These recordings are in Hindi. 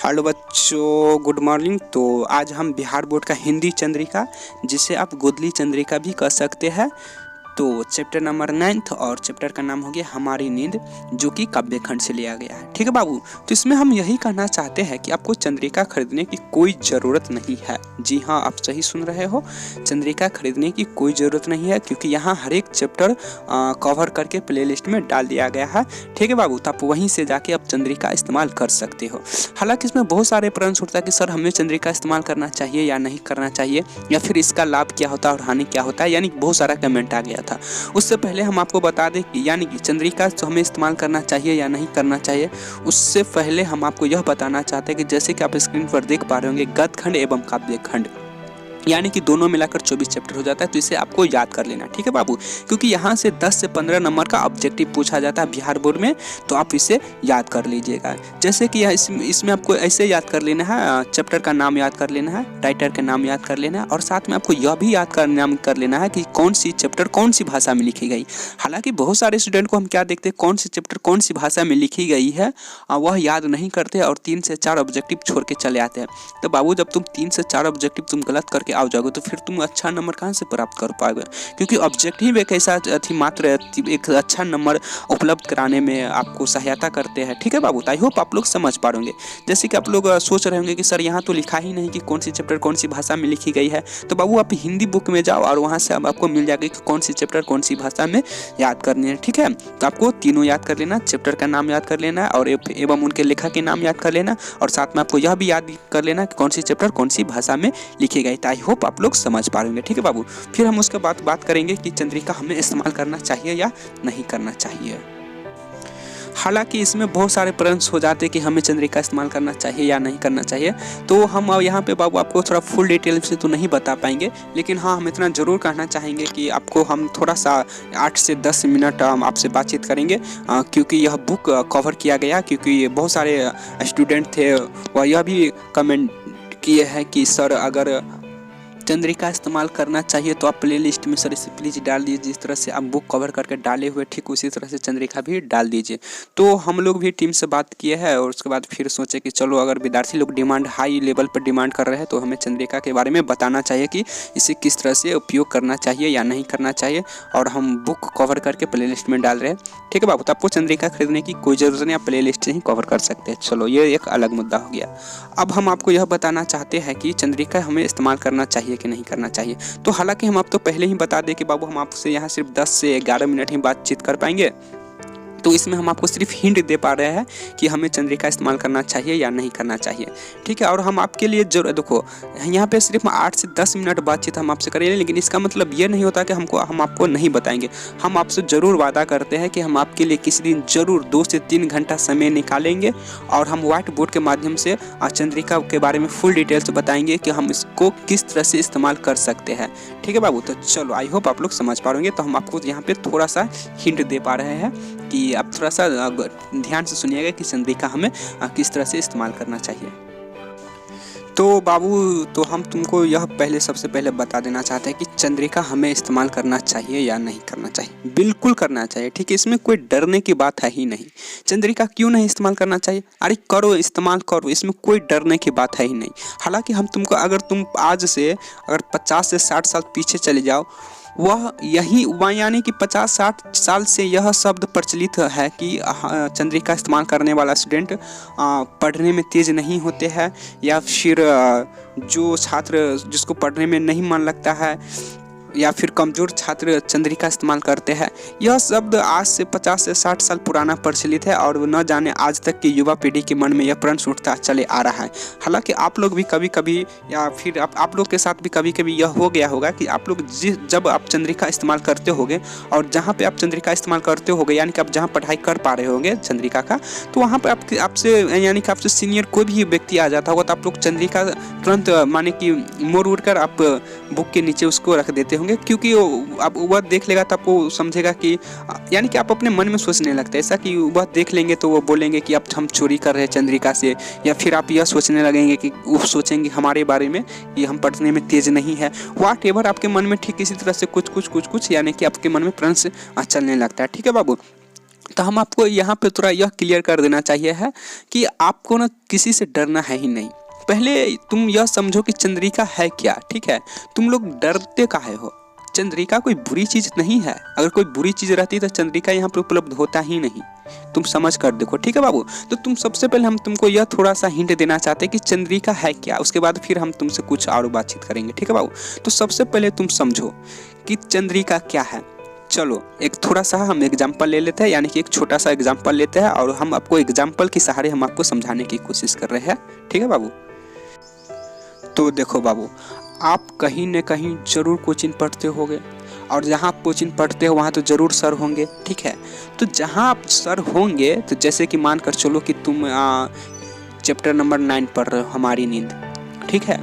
हेलो बच्चों, गुड मॉर्निंग। तो आज हम बिहार बोर्ड का हिंदी चंद्रिका, जिसे आप गोदली चंद्रिका भी कह सकते हैं, तो चैप्टर नंबर 9 और चैप्टर का नाम हो गया हमारी नींद, जो कि काव्य खंड से लिया गया है। ठीक है बाबू, तो इसमें हम यही कहना चाहते हैं कि आपको चंद्रिका खरीदने की कोई ज़रूरत नहीं है। जी हाँ, आप सही सुन रहे हो, चंद्रिका खरीदने की कोई ज़रूरत नहीं है, क्योंकि यहाँ हर एक चैप्टर कवर करके प्लेलिस्ट में डाल दिया गया है। ठीक है बाबू, तो आप वहीं से जाके आप चंद्रिका इस्तेमाल कर सकते हो। हालांकि इसमें बहुत सारे प्रश्न उठता है कि सर हमें चंद्रिका इस्तेमाल करना चाहिए या नहीं करना चाहिए, या फिर इसका लाभ क्या होता है और हानि क्या होता है, यानी बहुत सारा कमेंट आ गया था। उससे पहले हम आपको बता दें कि यानी कि चंद्रिका तो हमें इस्तेमाल करना चाहिए या नहीं करना चाहिए, उससे पहले हम आपको यह बताना चाहते हैं कि जैसे कि आप स्क्रीन पर देख पा रहे होंगे, गद्य खंड एवं काव्य खंड, यानी कि दोनों मिलाकर 24 चैप्टर हो जाता है। तो इसे आपको याद कर लेना, ठीक है बाबू, क्योंकि यहाँ से 10 से 15 नंबर का ऑब्जेक्टिव पूछा जाता है बिहार बोर्ड में, तो आप इसे याद कर लीजिएगा। जैसे कि इसमें आपको ऐसे याद कर लेना है, चैप्टर का नाम याद कर लेना है, राइटर का नाम याद कर लेना है, और साथ में आपको यह भी याद कर लेना है कि कौन सी चैप्टर कौन सी भाषा में लिखी गई। हालांकि बहुत सारे स्टूडेंट को हम क्या देखते हैं, कौन सी चैप्टर कौन सी भाषा में लिखी गई है वह याद नहीं करते और 3 से 4 ऑब्जेक्टिव छोड़ के चले आते हैं। तो बाबू, जब तुम 3 से 4 ऑब्जेक्टिव तुम गलत करके आ जाओगे तो फिर तुम अच्छा नंबर कहाँ से प्राप्त कर पाओगे, क्योंकि ऑब्जेक्टिव एक ऐसा मात्र एक अच्छा नंबर उपलब्ध कराने में आपको सहायता करते हैं। ठीक है बाबू, आई होप आप लोग समझ पाओगे। जैसे कि आप लोग सोच रहे होंगे कि सर यहाँ तो लिखा ही नहीं कि कौन सी चैप्टर कौन सी भाषा में लिखी गई है, तो बाबू आप हिंदी बुक में जाओ और वहाँ से आपको मिल जाएगा कि कौन सी चैप्टर कौन सी भाषा में याद करनी है। ठीक है, तो आपको तीनों याद कर लेना, चैप्टर का नाम याद कर लेना और एवं उनके लेखक के नाम याद कर लेना, और साथ में आपको यह भी याद कर लेना कि कौन सी चैप्टर कौन सी भाषा में लिखी गई। आई होप आप लोग समझ पा रहे। ठीक है बाबू, फिर हम उसके बाद बात करेंगे कि चंद्रिका हमें इस्तेमाल करना चाहिए या नहीं करना चाहिए। हालांकि इसमें बहुत सारे प्रश्न हो जाते हैं कि हमें चंद्रिका इस्तेमाल करना चाहिए या नहीं करना चाहिए, तो हम यहाँ पे बाबू आपको थोड़ा फुल डिटेल से तो नहीं बता पाएंगे, लेकिन हाँ हम इतना ज़रूर कहना चाहेंगे कि आपको हम थोड़ा सा 8 से 10 मिनट हम आपसे बातचीत करेंगे, क्योंकि यह बुक कवर किया गया, क्योंकि बहुत सारे स्टूडेंट थे वह यह भी कमेंट किए हैं कि सर अगर चंद्रिका इस्तेमाल करना चाहिए तो आप प्ले लिस्ट में सर इसे प्लीज़ डाल दीजिए, जिस तरह से आप बुक कवर करके डाले हुए ठीक उसी तरह से चंद्रिका भी डाल दीजिए। तो हम लोग भी टीम से बात किए हैं और उसके बाद फिर सोचे कि चलो अगर विद्यार्थी लोग डिमांड हाई लेवल पर डिमांड कर रहे हैं तो हमें चंद्रिका के बारे में बताना चाहिए कि इसे किस तरह से उपयोग करना चाहिए या नहीं करना चाहिए, और हम बुक कवर करके प्ले लिस्ट में डाल रहे हैं। ठीक है बाबू, तो आपको चंद्रिका खरीदने की कोई ज़रूरत नहीं, आप प्ले लिस्ट से ही कवर कर सकते हैं। चलो ये एक अलग मुद्दा हो गया। अब हम आपको यह बताना चाहते हैं कि चंद्रिका हमें इस्तेमाल करना चाहिए कि नहीं करना चाहिए। तो हालांकि हम आप तो पहले ही बता दें कि बाबू हम आपसे यहाँ सिर्फ 10 से 11 मिनट ही बातचीत कर पाएंगे, तो इसमें हम आपको सिर्फ हिंट दे पा रहे हैं कि हमें चंद्रिका इस्तेमाल करना चाहिए या नहीं करना चाहिए। ठीक है, और हम आपके लिए जो देखो यहाँ पे सिर्फ 8 से 10 मिनट बातचीत हम आपसे करेंगे, लेकिन इसका मतलब ये नहीं होता कि हम आपको नहीं बताएंगे। हम आपसे ज़रूर वादा करते हैं कि हम आपके लिए किसी दिन ज़रूर 2 से 3 घंटा समय निकालेंगे और हम व्हाइट बोर्ड के माध्यम से चंद्रिका के बारे में फुल डिटेल से बताएंगे कि हम इसको किस तरह से इस्तेमाल कर सकते हैं। ठीक है बाबू, तो चलो आई होप आप लोग समझ पाओगे। तो हम आपको यहाँ पे थोड़ा सा हिंट दे पा रहे हैं कि आप थोड़ा सा ध्यान से सुनिएगा कि चंद्रिका हमें किस तरह से इस्तेमाल करना चाहिए। तो बाबू, तो हम तुमको यह सबसे पहले बता देना चाहते हैं कि चंद्रिका हमें इस्तेमाल करना चाहिए या नहीं करना चाहिए। बिल्कुल करना चाहिए, ठीक है, इसमें कोई डरने की बात है ही नहीं। चंद्रिका क्यों नहीं इस्तेमाल करना चाहिए? अरे करो, इस्तेमाल करो, इसमें कोई डरने की बात है ही नहीं। हालांकि हम तुमको अगर तुम आज से अगर 50 से 60 साल पीछे चले जाओ, वह यही यानी कि 50-60 साल से यह शब्द प्रचलित है कि चंद्रिका इस्तेमाल करने वाला स्टूडेंट पढ़ने में तेज़ नहीं होते हैं, या फिर जो छात्र जिसको पढ़ने में नहीं मन लगता है या फिर कमज़ोर छात्र चंद्रिका इस्तेमाल करते हैं। यह शब्द आज से 50 से 60 साल पुराना प्रचलित है और न जाने आज तक की युवा पीढ़ी के मन में यह प्रश्न उठता चले आ रहा है। हालांकि आप लोग भी कभी कभी या फिर आप लोग के साथ भी कभी कभी यह हो गया होगा कि आप लोग जब आप चंद्रिका इस्तेमाल करते होंगे और जहाँ पे आप चंद्रिका इस्तेमाल करते होंगे, यानी कि आप जहाँ पढ़ाई कर पा रहे होंगे चंद्रिका का, तो वहाँ पर आपसे यानी कि आपसे सीनियर कोई भी व्यक्ति आ जाता होगा, तो आप लोग चंद्रिका तुरंत माने कि मोड़ उड़ कर आप बुक के नीचे उसको रख देते होंगे, क्योंकि अब वह देख लेगा तो आपको समझेगा कि यानी कि आप अपने मन में सोचने लगते हैं ऐसा कि वह देख लेंगे तो वो बोलेंगे कि अब हम चोरी कर रहे हैं चंद्रिका से, या फिर आप यह सोचने लगेंगे कि वो सोचेंगे हमारे बारे में कि हम पढ़ने में तेज़ नहीं है। व्हाट एवर आपके मन में ठीक इसी तरह से कुछ यानी कि आपके मन में प्रश्न चलने लगता है। ठीक है बाबू, तो हम आपको यहाँ पे थोड़ा यह क्लियर कर देना चाहिए है कि आपको ना किसी से डरना है ही नहीं। पहले तुम यह समझो कि चंद्रिका है क्या, ठीक है। तुम लोग डरते काहे हो? चंद्रिका कोई बुरी चीज़ नहीं है। अगर कोई बुरी चीज़ रहती तो चंद्रिका यहाँ पे उपलब्ध होता ही नहीं। तुम समझ कर देखो, ठीक है बाबू। तो तुम सबसे पहले हम तुमको यह थोड़ा सा हिंट देना चाहते हैं कि चंद्रिका है क्या, उसके बाद फिर हम तुमसे कुछ और बातचीत करेंगे, ठीक है बाबू। तो सबसे पहले तुम समझो कि चंद्रिका क्या है। चलो एक थोड़ा सा हम एग्जाम्पल ले लेते हैं, यानी कि एक छोटा सा एग्जाम्पल लेते हैं और हम आपको एग्जाम्पल के सहारे हम आपको समझाने की कोशिश कर रहे हैं, ठीक है बाबू। तो देखो बाबू, आप कहीं न कहीं जरूर कोचिंग पढ़ते होंगे और जहाँ आप कोचिंग पढ़ते हो वहाँ तो ज़रूर सर होंगे, ठीक है। तो जहाँ आप सर होंगे, तो जैसे कि मान कर चलो कि तुम चैप्टर नंबर 9 पढ़ रहे हो, हमारी नींद, ठीक है।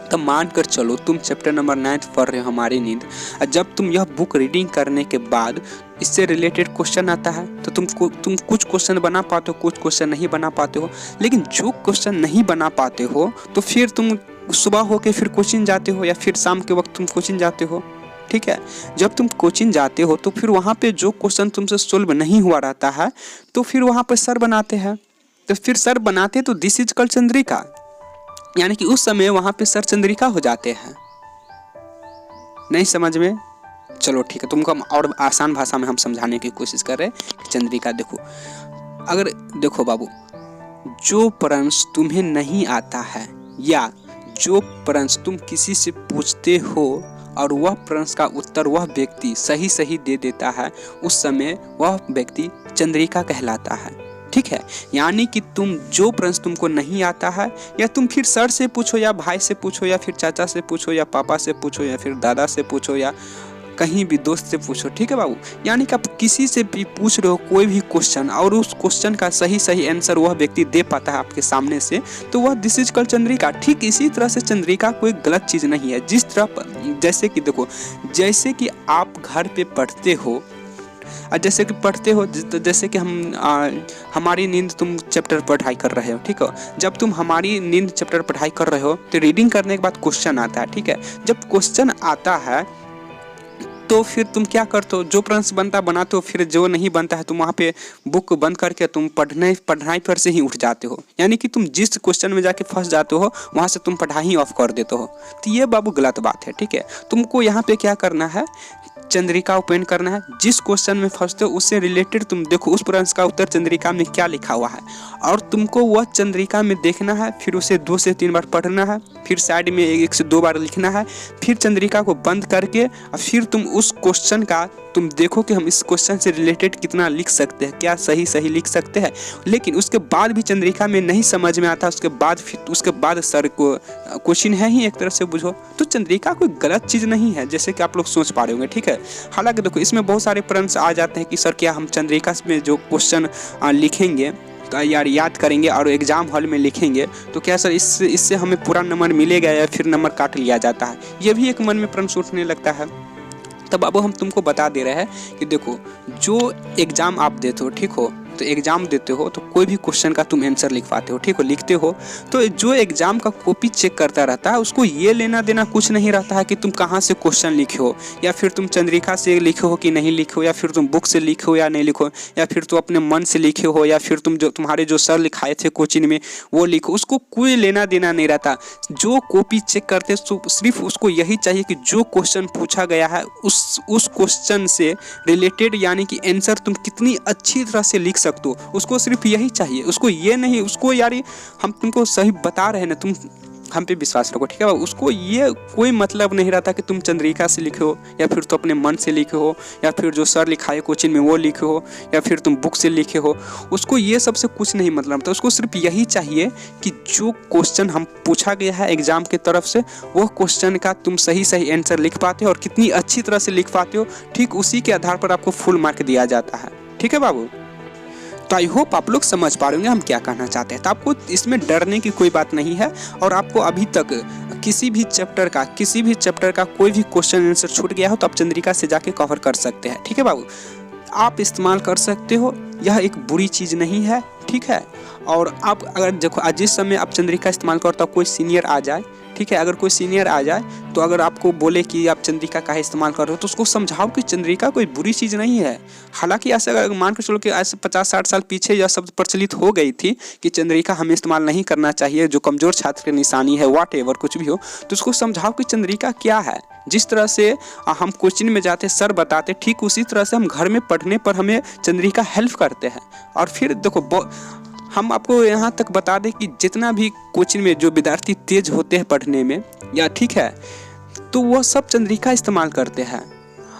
तो मान कर चलो तुम चैप्टर नंबर 9 पढ़ रहे हो, हमारी नींद। जब तुम यह बुक रीडिंग करने के बाद इससे रिलेटेड क्वेश्चन आता है तो तुम कुछ क्वेश्चन बना पाते हो, कुछ क्वेश्चन नहीं बना पाते हो। लेकिन जो क्वेश्चन नहीं बना पाते हो तो फिर तुम सुबह होके फिर कोचिंग जाते हो या फिर शाम के वक्त तुम कोचिंग जाते हो, ठीक है। जब तुम कोचिंग जाते हो तो फिर वहाँ पे जो क्वेश्चन तुमसे सोल्व नहीं हुआ रहता है तो फिर वहाँ पे सर बनाते हैं। तो फिर सर बनाते तो दिस इज कॉल्ड चंद्रिका, यानी कि उस समय वहाँ पे सर चंद्रिका हो जाते हैं। नहीं समझ में? चलो ठीक है, तुमको हम और आसान भाषा में हम समझाने की कोशिश कर रहे हैं। चंद्रिका देखो, अगर देखो बाबू, जो प्रश्न तुम्हें नहीं आता है या जो प्रश्न तुम किसी से पूछते हो और वह प्रश्न का उत्तर वह व्यक्ति सही दे देता है, उस समय वह व्यक्ति चंद्रिका कहलाता है, ठीक है। यानी कि तुम जो प्रश्न तुमको नहीं आता है या तुम फिर सर से पूछो या भाई से पूछो या फिर चाचा से पूछो या पापा से पूछो या फिर दादा से पूछो या कहीं भी दोस्त से पूछो, ठीक है बाबू। यानी कि आप किसी से भी पूछ रहे हो कोई भी क्वेश्चन और उस क्वेश्चन का सही आंसर वह व्यक्ति दे पाता है आपके सामने से, तो वह दिस इज कॉल्ड चंद्रिका। ठीक इसी तरह से चंद्रिका कोई गलत चीज़ नहीं है। जिस तरह जैसे कि देखो, जैसे कि आप घर पे पढ़ते हो, जैसे कि पढ़ते हो, जैसे कि हमारी नींद तुम चैप्टर पढ़ाई कर रहे हो, ठीक है। जब तुम हमारी नींद चैप्टर पढ़ाई कर रहे हो तो रीडिंग करने के बाद क्वेश्चन आता है, ठीक है। जब क्वेश्चन आता है तो फिर तुम क्या करते हो, जो प्रश्न बनता बनाते हो, फिर जो नहीं बनता है तुम वहाँ पे बुक बंद करके तुम पढ़ाई पर से ही उठ जाते हो। यानी कि तुम जिस क्वेश्चन में जाके फंस जाते हो वहाँ से तुम पढ़ाई ऑफ कर देते हो। तो ये बाबू गलत बात है, ठीक है। तुमको यहाँ पे क्या करना है, चंद्रिका ओपन करना है। जिस क्वेश्चन में फंसते हो उससे रिलेटेड तुम देखो उस प्रश्न का उत्तर चंद्रिका में क्या लिखा हुआ है और तुमको वह चंद्रिका में देखना है, फिर उसे 2 से 3 बार पढ़ना है, फिर साइड में 1 से 2 बार लिखना है, फिर चंद्रिका को बंद करके और फिर तुम उस क्वेश्चन का तुम देखो कि हम इस क्वेश्चन से रिलेटेड कितना लिख सकते हैं, क्या सही लिख सकते हैं। लेकिन उसके बाद भी चंद्रिका में नहीं समझ में आता, उसके बाद सर को क्वेश्चन है ही एक तरह से बुझो। तो चंद्रिका कोई गलत चीज़ नहीं है जैसे कि आप लोग सोच पा रहे होंगे, ठीक है। हालांकि देखो इसमें बहुत सारे प्रश्न आ जाते हैं कि सर क्या हम चंद्रिका में जो क्वेश्चन लिखेंगे यार याद करेंगे और एग्जाम हॉल में लिखेंगे तो क्या सर इससे हमें पूरा नंबर मिलेगा या फिर नंबर काट लिया जाता है। ये भी एक मन में प्रश्न उठने लगता है। तब अब हम तुमको बता दे रहे हैं कि देखो, जो एग्ज़ाम आप देते हो, ठीक हो, तो एग्ज़ाम देते हो तो कोई भी क्वेश्चन का तुम आंसर लिख पाते हो, ठीक हो, लिखते हो। तो जो एग्ज़ाम का कॉपी चेक करता रहता है उसको ये लेना देना कुछ नहीं रहता है कि तुम कहाँ से क्वेश्चन लिखे हो या फिर तुम चंद्रिका से लिखे हो कि नहीं लिखे हो या फिर तुम बुक से लिखे हो या नहीं लिखो या फिर तुम अपने मन से लिखे हो या फिर तुम्हारे जो सर लिखाए थे कोचिंग में वो लिखो। उसको कोई लेना देना नहीं रहता। जो कॉपी चेक करते सिर्फ उसको यही चाहिए कि जो क्वेश्चन पूछा गया है उस क्वेश्चन से रिलेटेड यानी कि आंसर तुम कितनी अच्छी तरह से लिख सकते हो, उसको सिर्फ यही चाहिए। उसको ये नहीं, उसको यार हम तुमको सही बता रहे हैं ना, तुम हम पे विश्वास रखो, ठीक है। उसको ये कोई मतलब नहीं रहता कि तुम चंद्रिका से लिखे हो या फिर तो अपने मन से लिखे हो या फिर जो सर लिखाए कोचिंग में वो लिखे हो या फिर तुम बुक से लिखे हो। उसको ये सबसे कुछ नहीं मतलब था। उसको सिर्फ यही चाहिए कि जो क्वेश्चन हम पूछा गया है एग्जाम की तरफ से वो क्वेश्चन का तुम सही आंसर लिख पाते हो और कितनी अच्छी तरह से लिख पाते हो, ठीक उसी के आधार पर आपको फुल मार्क दिया जाता है, ठीक है बाबू। तो आई होप आप लोग समझ पा रहे होंगे हम क्या कहना चाहते हैं। तो आपको इसमें डरने की कोई बात नहीं है और आपको अभी तक किसी भी चैप्टर का कोई भी क्वेश्चन आंसर छूट गया हो तो आप चंद्रिका से जाके कवर कर सकते हैं, ठीक है बाबू। आप इस्तेमाल कर सकते हो, यह एक बुरी चीज़ नहीं है, ठीक है। और आप अगर देखो जिस समय आप चंद्रिका इस्तेमाल करते हो, कोई सीनियर आ जाए, ठीक है, अगर कोई सीनियर आ जाए तो अगर आपको बोले कि आप चंद्रिका काहे इस्तेमाल कर रहे हो, तो उसको समझाओ कि चंद्रिका कोई बुरी चीज़ नहीं है। हालांकि ऐसे अगर मान कर चलो कि ऐसे 50-60 साल पीछे यह शब्द प्रचलित हो गई थी कि चंद्रिका हमें इस्तेमाल नहीं करना चाहिए, जो कमज़ोर छात्र की निशानी है, वॉट एवर कुछ भी हो, तो उसको समझाओ कि चंद्रिका क्या है। जिस तरह से हम कोचिंग में जाते सर बताते, ठीक उसी तरह से हम घर में पढ़ने पर हमें चंद्रिका हेल्प करते हैं। और फिर देखो हम आपको यहाँ तक बता दें कि जितना भी कोचिंग में जो विद्यार्थी तेज होते हैं पढ़ने में, या ठीक है, तो वह सब चंद्रिका इस्तेमाल करते हैं।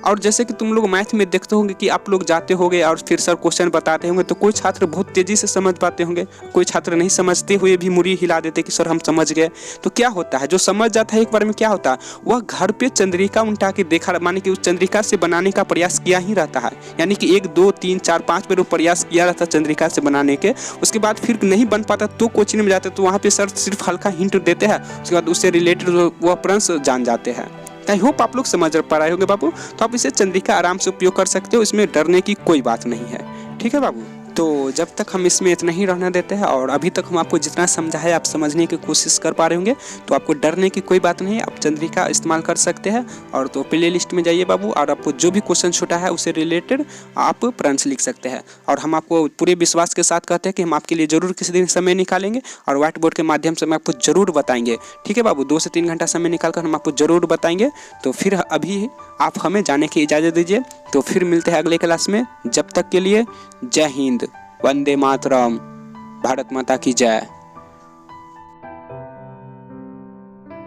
और जैसे कि तुम लोग मैथ में देखते होंगे कि आप लोग जाते होंगे और फिर सर क्वेश्चन बताते होंगे, तो कोई छात्र बहुत तेज़ी से समझ पाते होंगे, कोई छात्र नहीं समझते हुए भी मुड़ी हिला देते कि सर हम समझ गए। तो क्या होता है, जो समझ जाता है एक बार में क्या होता है, वह घर पे चंद्रिका उल्टा के देखा, माने कि उस चंद्रिका से बनाने का प्रयास किया ही रहता है। यानी कि 1 2 3 4 5 बार वो प्रयास किया रहता है चंद्रिका से बनाने के। उसके बाद फिर नहीं बन पाता तो कोचिंग में जाते, तो वहाँ पर सर सिर्फ हल्का हिंट देते हैं, उसके बाद उससे रिलेटेड वह प्रश्न जान जाते हैं। आई होप आप लोग समझ पा रहे होंगे बाबू। तो आप इसे चंद्रिका आराम से उपयोग कर सकते हो, इसमें डरने की कोई बात नहीं है, ठीक है बाबू। तो जब तक हम इसमें इतना ही रहने देते हैं, और अभी तक हम आपको जितना समझाए आप समझने की कोशिश कर पा रहे होंगे, तो आपको डरने की कोई बात नहीं है, आप चंद्रिका इस्तेमाल कर सकते हैं। और तो प्ले लिस्ट में जाइए बाबू, और आपको जो भी क्वेश्चन छूटा है उससे रिलेटेड आप प्रश्न लिख सकते हैं। और हम आपको पूरे विश्वास के साथ कहते हैं कि हम आपके लिए ज़रूर किसी दिन समय निकालेंगे, और व्हाइट बोर्ड के माध्यम से हम आपको ज़रूर बताएंगे, ठीक है बाबू। 2 से 3 घंटा समय निकाल कर हम आपको ज़रूर बताएंगे। तो फिर अभी आप हमें जाने की इजाज़त दीजिए, तो फिर मिलते हैं अगले क्लास में। जब तक के लिए जय हिंद, वंदे मातरम, भारत माता की जय।